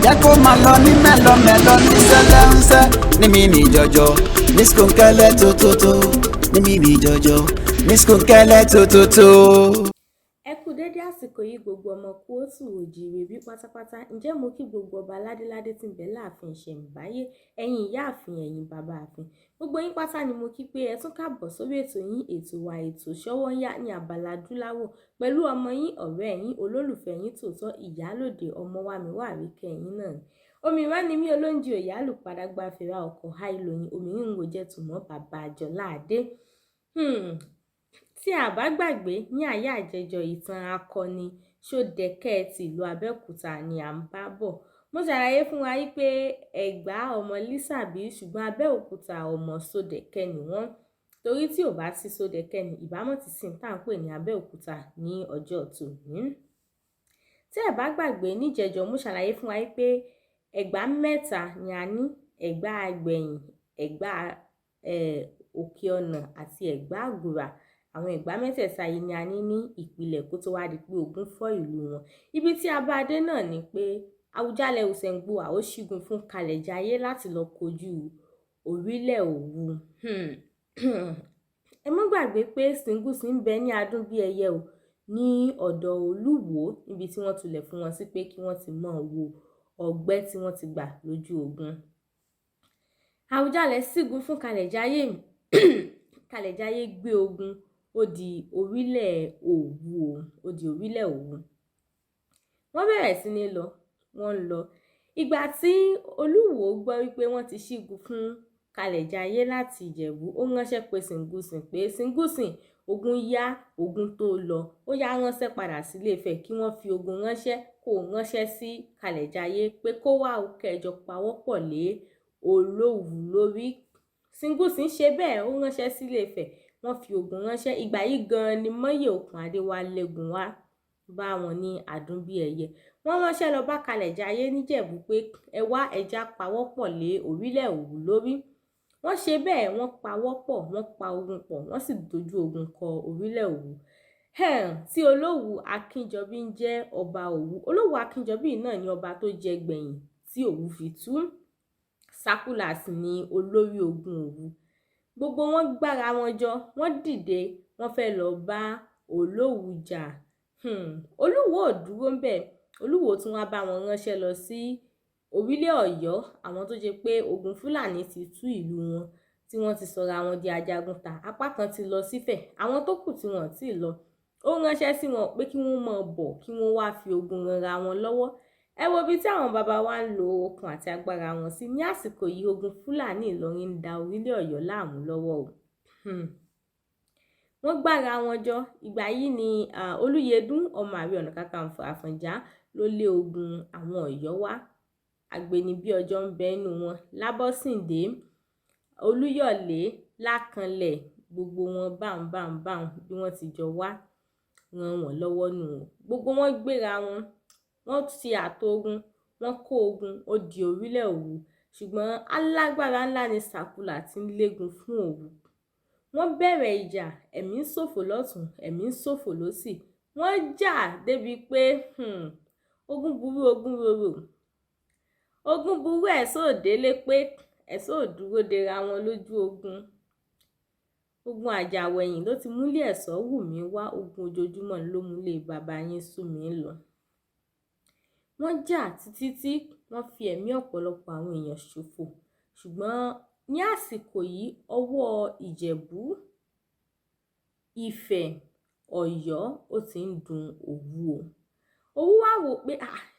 jẹ́ kó máa lọ ní mẹ́lọmẹ́lọ ní sẹ́lẹ̀ńsẹ́ ní mi ní jọjọ ní skunkẹ́lẹ́ tótótó ní mi ní jọjọ ní skunkẹ́lẹ́ tótótó. Ẹ kú dédé àsìkò yìí gbogbo ọmọ kóòtù òjìrè bí pátápátá. Ǹjẹ́ mo kí gbogbo ọba ládéládé tí ń bẹ láàfin ìṣẹ̀ǹbáyé, ẹ̀yin ìyá àfin, ẹ̀yin bàbá àfin. Gbogbo yín pátá ni mo kí pé ẹ tún káàbọ̀ sórí ètò yín, ètò wa ètò Ṣọ́wọ́nyá ní abala adúláwò pẹ̀lú ọmọ yín, ọ̀rẹ́ yín, olólùfẹ́ yín tòótọ́, Ìyálóde Omowamiwa Arike yín náà ni. Omi ìwá ni mí olóúnjẹ òyàlù padà gba fèrè ọkọ̀ háìlóyìn omi ń wo jẹ́ tùmọ̀ bàbá àjọláàdé. Tí a bá gbàgbé ní àyà àjẹjọ ìtàn akọni Sodeke ti ìlú Abeokuta ni à ń bá bọ̀. Mo ṣàlàyé fún wa wípé Ẹ̀gbá ọmọ Lísàbí ṣùgbọ́n Abeokuta ọmọ Sodeke ni wọ́n. Torí tí ò bá sí Sodeke ni ìbámọ̀ ti sìn tá à ń pè ní Abeokuta ní ọjọ́ tòní. Tí ẹ bá gbàgbé níjẹjọ mo ṣàlàyé fún wa wípé Ẹ̀gbá mẹ́ta ni a ní: Ẹ̀gbá Agbẹ̀yìn, Ẹ̀gbá Òkè Ọ̀nà àti Ẹ̀gbá Àgùrà. Àwọn Ẹ̀gbá mẹ́tẹ̀ẹ̀ta yìí ni a ní ìpìlẹ̀ kó tó wá di pé ogun fọ́ ìlú wọn. Ibi tí a bá dé náà ni pé Awùjalẹ̀ Òsẹ̀ngbùwà ó ṣígun fún Kalẹ̀jayé láti lọ kojú orílẹ̀ Òwu. Ẹ mọ́ gbàgbé pé Sìngúsì ń bẹ ní adún bí ẹyẹ o ní ọ̀dọ̀ Olúwo níbi tí wọ́n tulẹ̀ fún wọn sí pé kí wọ́n ti mọ̀ wo ọgbẹ́ tí wọ́n ti gbà lójú ogun. Awùjalẹ̀ ṣígun fún Kalẹ̀jayé Kalẹ̀jayé gbé ogun ó di orílẹ̀ Òwu ó di orílẹ̀ Òwu. Wọ́n bẹ̀rẹ̀ sí ní lọ, wọ́n ń lọ. Ìgbà tí Olúwo gbọ́ wípé wọ́n ti ṣígun fún Kalẹ̀jayé láti Ìjẹ̀bú, ó ránṣẹ́ pé Sìngúsìn pé Sìngúsìn, ogun yá, ogun tó lọ, ó yá ránṣẹ́ padà sí Ilé-Ifẹ̀ kí wọ́n fi ogun ránṣẹ́ kó ránṣẹ́ sí Kalẹ̀jayé pé kó wá kẹjọ pawọ́pọ̀ lé Olówu lórí. Sìngúsìn ṣe bẹ́ẹ̀, ó ránṣẹ́ sí Ilé-Ifẹ̀, wọ́n fi ogun ránṣẹ́. Ìgbà yìí gan ni Mọ́yè Òkùnadé wá légun wá bá wọn ní adún bí ẹyẹ. Wọ́n ránṣẹ́ lọ bá Kalẹ̀jayé níjẹ̀bú pé ẹ wá ẹja pawọ́pọ̀ lé orílẹ̀ Òwu lórí. Wọ́n ṣe bẹ́ẹ̀, wọ́n pawọ́pọ̀, wọ́n pa ogun pọ̀, wọ́n sì dojú ogun kọ orílẹ̀ Òwu. Tí Olówu Akínjọbí ń jẹ́ ọba Òwu. Olówu Akínjọbí náà ni ọba tó jẹ gbẹ̀yìn tí Òwu fi tú. Sákúlà sì ni olórí ogun Òwu. Gbogbo wọn gbára wọn jọ, wọ́n dìde, wọ́n fẹ́ lọ bá Olówu jà. Olúwo ò dúró ńbẹ̀. Olúwo tún wá bá wọn ránṣẹ́ lọ sí orílẹ̀ Ọ̀yọ́, àwọn tó jẹ́ pé ogun Fúlàní ti tú ìlú wọn tí wọ́n ti sọra wọn di ajagunta. Apá kan ti lọ sífẹ̀, àwọn tó kù tí wọ́n ti lọ. Ó ránṣẹ́ sí wọn pé kí wọ́n máa bọ̀, kí wọ́n wá fi ogun ranra wọn lọ́wọ́. Ẹ wo ibi tí àwọn bàbá wa ń lo okun àti agbára wọn sí. Ní àsìkò yìí ogun Fúlàní Ìlọrin ń da orílẹ̀ Ọ̀yọ́ láàmú lọ́wọ́ o. Wọ́n gbára wọn jọ. Ìgbà yìí ni Olúyẹdùn ọmọ Ààrẹ Ọ̀nà Kakanfò Àfọ̀njá ló lé ogun àwọn Ọ̀yọ́ wá. Àgbénibí ọjọ́ ń bẹ nínú wọn. Lábọ́sìndé, Olúyọ̀lé, Lákanlẹ̀, gbogbo wọn báun bí wọ́n ti jọ wá ran wọn lọ́wọ́ nù. Gbogbo wọn gbéra wọn, wọ́n ti ààtò ogun, wọ́n kó ogun ó di orílẹ̀ Òwu. Ṣùgbọ́n alágbára ńlá ni Sákúlà tí ń légun fún Òwu. Wọ́n bẹ̀rẹ̀ ìjà, ẹ̀mí ń ṣòfò lọ́tùn, ẹ̀mí ń ṣòfò lósì. Wọ́n jà débi pé ogun burú ogun rorò. Ogun burú ẹ̀sọ́ òdélé pé ẹ̀sọ́ òdúró dera wọn lójú ogun. Ogun àjàwẹ̀yìn ló ti múlé ẹ̀sọ́ wù mí wá, ogun ojoojúmọ́ ló múlé bàbá yín sú mi lọ. Wọ́n jà títí tí wọ́n fi ẹ̀mí ọ̀pọ̀lọpọ̀ àwọn èèyàn ṣòfò. Ṣùgbọ́n ní àsìkò yìí ọwọ́ Ìjẹ̀bú, Ifẹ̀, Ọ̀yọ́ ó ti ń dun Òwu o. Òwu wá wò pé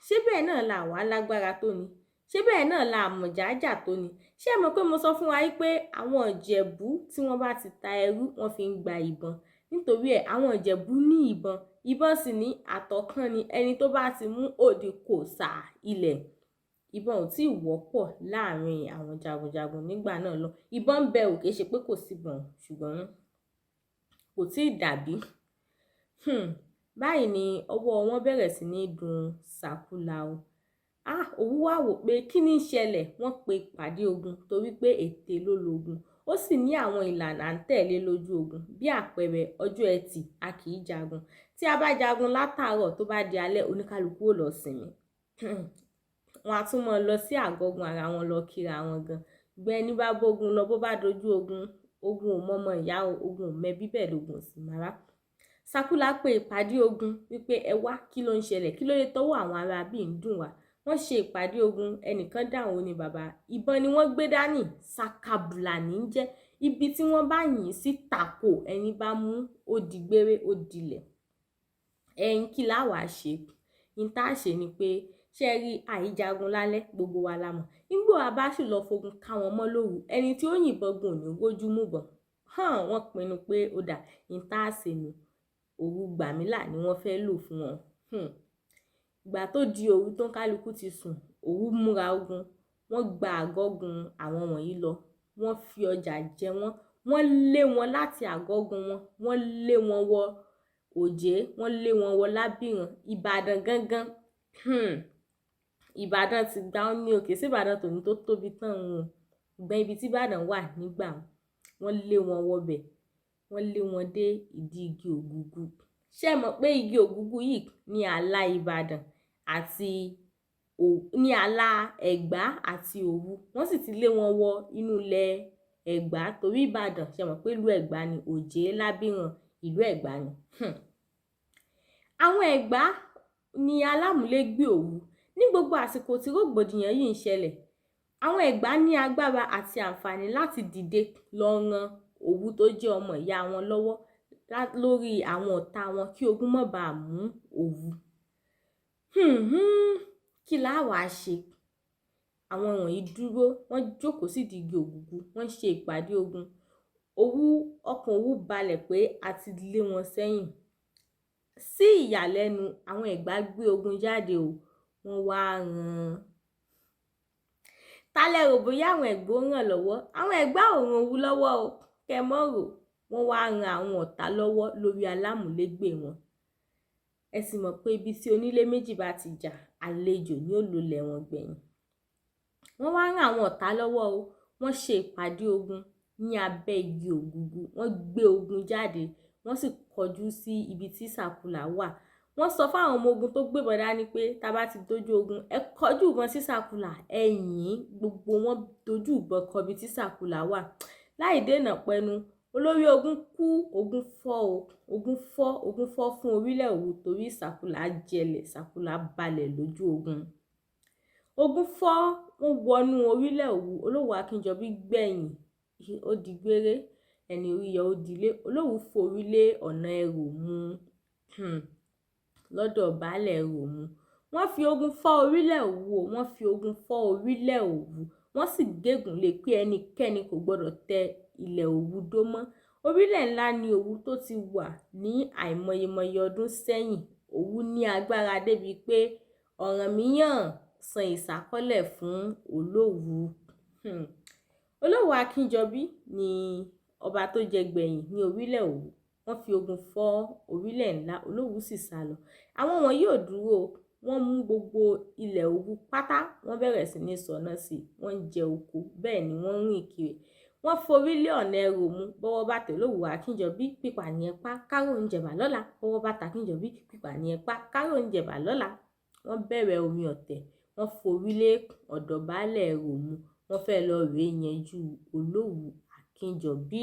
ṣé bẹ́ẹ̀ náà la wà lágbára tó ni? Ṣé bẹ́ẹ̀ náà la mọ̀jájà tó ni? Ṣé ẹ mọ̀ pé mo sọ fún wa pé àwọn Ìjẹ̀bú tí wọ́n bá ti ta ẹrú wọ́n fi ń gba ìbọn. Nítorí ẹ̀ àwọn Ìjẹ̀bú ní ìbọn. Ìbọn sì ní àtọ̀kán ni ẹni tó bá ti mú òdì kò sà ilẹ̀. Ìbọn ò tí ì wọ́pọ̀ láàrin àwọn jagunjagun nígbà náà lọ. Ìbọn ń bẹ ò, kìí ṣe pé kò sí ìbọn, ṣùgbọ́n kò tí ì dàbí. Báyìí ni ọwọ́ wọn bẹ̀rẹ̀ sí ní dun Sákúlà o. Òwu wá wò pé kí ni ń ṣẹlẹ̀? Wọ́n pe ìpàdé ogun torí pé ète ló lógun. Ó sì ní àwọn ìlànà à ń tẹ̀lé lójú ogun. Bí àpẹẹrẹ ọjọ́ Ẹtì a kì í jagun. Tí a bá jagun látàárọ̀ tó bá di alẹ́ oníkálukú ó lọ sinmi. wọn á tún mọ́ lọ sí àgọ́gun ara wọn lọ kíra wọn gan. Gbẹ́ ẹni bá bógun lọ bó bá dojú ogun, ogun ò mọ́mọ ìyá o, ogun ò mẹ́bí bẹ́ẹ̀ lógun ò sì mára. Sákúlà pe ìpàdé ogun wípé ẹ wá, kí ló ń ṣẹlẹ̀, kí ló dé tọ́wọ́ àwọn ará bí ń dùn wá. Wọ́n ṣe ìpàdé ogun, ẹnìkan dáhùn ó ní bàbá, ìbọn ni wọ́n gbé dání, sakabula ní ń jẹ́, ibi tí wọ́n bá yìn sí tàkò, ẹni bá mú ó di gbére ó dilẹ̀. Ẹ̀yin kí la wá ṣe? N tá ṣe ni pé ṣé rí àìjagun lálẹ́ gbogbo wa la mọ̀. Nígbò a bá sì lọ fogun ká wọn mọ́ lóru, ẹni tí ó yìnbọn gun ò ní rójú mú bọ̀. Wọ́n pinnu pé ó dà, n tá ṣe ni òru gbàmílà ni wọ́n fẹ́ lò fún wọn. Ìgbà tó di òru tó ń kálukú ti sùn, òru múra ogun, wọ́n gba àgọ́gun àwọn wọ̀nyí lọ, wọ́n fi ọjà jẹ wọ́n, wọ́n lé wọn láti àgọ́gun wọn, wọ́n lé wọn wọ Òjé, wọ́n lé wọn wọ Lábìrán, Ìbàdàn gangan. Ìbàdàn ti gbà ó ní òkè sí Ìbàdàn tòní tó tóbi tán wọn. Ṣùgbọ́n ibi tí Ìbàdàn wà nígbà wọ́n lé wọn wọbẹ̀, wọ́n lé wọn dé ìdí igi ògúgú. Ṣé ẹ mọ̀ pé igi ògúgú yìí ní ààlà Ìbàdàn àti ní ààlà Ẹ̀gbá àti Òwu. Wọ́n sì ti lé wọn wọ inú ilẹ̀ Ẹ̀gbá torí Ìbàdàn, ṣé ẹ mọ̀ pé ìlú Ẹ̀gbá ni, Òjé, Lábìrán, ìlú Ẹ̀gbá ni. Àwọn Ẹ̀gbá ni alámúlégbè Òwu. Ní gbogbo àsìkò tí rògbòdìyàn yìí ń ṣẹlẹ̀, àwọn Ẹ̀gbá ní agbára àti àǹfààní láti dìde lọ ran Òwu tó jẹ́ ọmọ ìyá wọn lọ́wọ́ lórí àwọn ọ̀tá wọn kí ogun má bàa mú Òwu. Kí la wá ṣe? Àwọn wọ̀nyí dúró, wọ́n jókòó sí igi ògúgú, wọ́n ṣe ìpàdé ogun. Ọkàn Òwu balẹ̀ pé a ti lé wọn sẹ́yìn. Sí ìyàlẹ́nu, àwọn Ẹ̀gbá gbé ogun jáde o, wọ́n wá ran. Ta lẹ rò bóyá àwọn Ẹ̀gbá ó ràn lọ́wọ́? Àwọn Ẹ̀gbá ò ran Òwu lọ́wọ́ o, kẹ́ mọ́ rò. Wọ́n wá ran àwọn ọ̀tá lọ́wọ́ lórí alámúlégbè wọn. Ẹ sì mọ̀ pé ibi tí onílé méjì bá ti jà, àlejò ni ó lolẹ̀ wọn gbẹ̀yìn. Wọ́n wá ran àwọn ọ̀tá lọ́wọ́ o, wọ́n ṣe ìpàdé ogun ní abẹ́ igi ògúgú, wọ́n gbé ogun jáde, wọ́n sì kọjú sí ibi tí Sákúlà wà. Wọ́n sọ fáwọn ọmọ ogun tó gbébọn dání pé tá bá ti dojú ogun, ẹ kọjú ìbọn sí Sákúlà, ẹ yìn. Gbogbo wọn dojú ìbọn kọ ibi tí Sákúlà wà. Láì dènà pẹnu, olórí ogun kú, ogun fọ́ fún orílẹ̀ Òwu torí Sákúlà jẹlẹ̀, Sákúlà balẹ̀ lójú ogun. Ogun fọ́, wọ́n wọnú orílẹ̀ Òwu, Olówù Akínjọbí gbẹ̀yìn, ó di gbére, ẹni orí yọ ó dilé. Olówù forí lé ọ̀nà Ẹròmú lọ́dọ̀ baálẹ̀ Ẹròmú. Wọ́n fi ogun fọ́ orílẹ̀ Òwu, wọ́n fi ogun fọ́ orílẹ̀ Òwu, wọ́n sì gégùn lé pé ẹnikẹ́ni kò gbọdọ̀ tẹ ilẹ̀ Òwu dó mọ́. Orílẹ̀ ńlá ni Òwu tó ti wà ní àìmọyemọye ọdún sẹ́yìn. Òwu ní agbára débi pé Ọ̀rànmíyàn san ìsákọ́lẹ̀ fún Olówù. Olówù Akínjọbí ni ọba tó jẹ gbẹ̀yìn ní orílẹ̀ Òwu. Wọ́n fi ogun fọ́ orílẹ̀ ńlá, Olówù sì sálọ. Àwọn wọ̀nyí ò dúró, wọ́n mú gbogbo ilẹ̀ Òwu pátá, wọ́n bẹ̀rẹ̀ sí ní sọ̀nà sí, wọ́n jẹ oko, bẹ́ẹ̀ ni wọ́n rìn kiri. Wọ́n forí lé ọ̀nà Ẹròmú, bọ́wọ́ bá tẹ̀ Olówù Akínjọbí, pípa ní ẹ pa, kárò ń jẹ̀bà lọ́la, bọ́wọ́ bá tẹ̀ Akínjọbí, pípa ní ẹ pa, kárò ń jẹ̀bà lọ́la. Wọ́n bẹ̀rẹ̀ orin ọ̀tẹ̀, wọ́n forí lé ọ̀dọ̀ baálẹ̀ Ẹròmú, wọ́n fẹ́ lọ rèé yanjú Olówù Akínjọbí.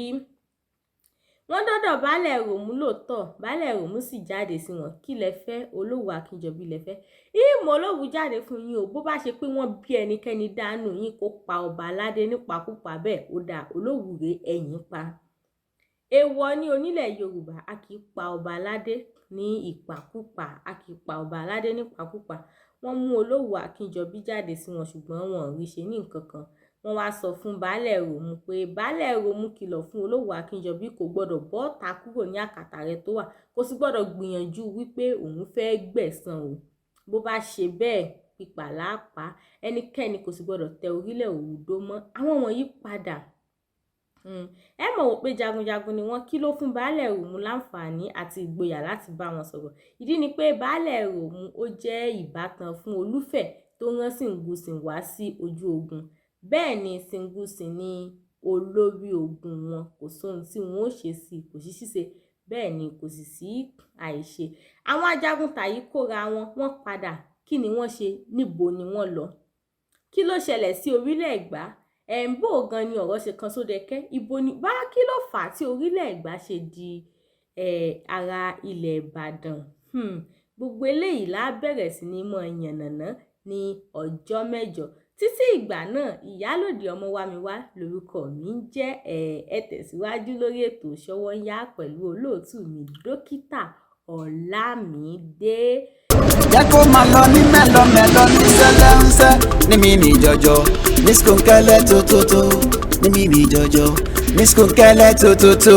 Wọ́n dọ́dọ̀ baálẹ̀ Ẹròmú lóòótọ́, baálẹ̀ Ẹròmú sì jáde sí wọn. Kí lẹ fẹ́? Olówù Akínjọbí lẹ fẹ́? Ìmọ̀ Olówù jáde fún yín o, bó bá ṣe pé wọ́n bí ẹnikẹ́ni dánú yín kó pa ọba aládé nípakúpa bẹ́ẹ̀, ó dáa, Olówù rèé ẹ̀yin pa. Èèwọ̀ ní onílẹ̀ Yorùbá, a kì í pa ọba aládé ní ìpakúpa, a kì í pa ọba aládé nípakúpa. Wọ́n mú Olówù Akínjọbí jáde sí wọn, ṣùgbọ́n wọn ò rí ṣe ní nǹkan kan. Wọ́n wá sọ fún baálẹ̀ Ẹròmú pé baálẹ̀ Ẹròmú kìlọ̀ fún Olówù Akínjọbí kò gbọdọ̀ bọ́ta kúrò ní àkàtà rẹ̀ tó wà, kò sì gbọdọ̀ gbìyànjú wípé òun fẹ́ gbẹ̀san o. Bó bá ṣe bẹ́ẹ̀, pípa láàpá, ẹnikẹ́ni kò sì gbọdọ̀ tẹ orílẹ̀ Òwu dó mọ́. Àwọn wọ̀nyí padà. Ẹ mọ̀ wò pé jagunjagun ni wọ́n. Kí ló fún baálẹ̀ Ẹròmú láǹfààní àti ìgboyà láti bá wọn sọ̀rọ̀? Ìdí ni pé baálẹ̀ Ẹròmú ó jẹ́ ìbátan fún Olúfẹ̀ tó rán Sìngúsìn wá sí ojú ogun. Bẹ́ẹ̀ ni Sìngúsìn ni olórí ogun wọn, kò sóhun tí wọn ó ṣe sí, kò sí ṣíṣe, bẹ́ẹ̀ ni kò sì sí àìṣe. Àwọn ajagun tàyí kóra wọn, wọ́n padà. Kí ni wọ́n ṣe? Níbo ni wọ́n lọ? kí ló ṣẹlẹ̀ sí orílẹ̀ Ẹ̀gbá? Bó gan ni ọ̀rọ̀ ṣe kan Sódekè? Ibo ni bá kí ló fà á tí orílẹ̀ Ẹ̀gbá ṣe di ara ilẹ̀ Ìbàdàn? Gbogbo eléyìí la bẹ̀rẹ̀ sí ní mọ̀ yànnàná ní ọjọ́ mẹ́jọ. Títí ìgbà náà, Ìyálòdè Ọmọwàmíwá lórúkọ mi ń jẹ́. Ẹ tẹ̀síwájú lórí ètò Ṣọ́wọ́nyá pẹ̀lú olóòtú mi Dókítà Ọlámídé. Jẹ́ kó máa lọ ní mẹ́lọmẹ́lọ ní sẹ́lẹ̀ńsẹ́ ní mi ní jọjọ ní skunkẹ́lẹ́ tótótó ní mi ní jọjọ ní skunkẹ́lẹ́ tótótó.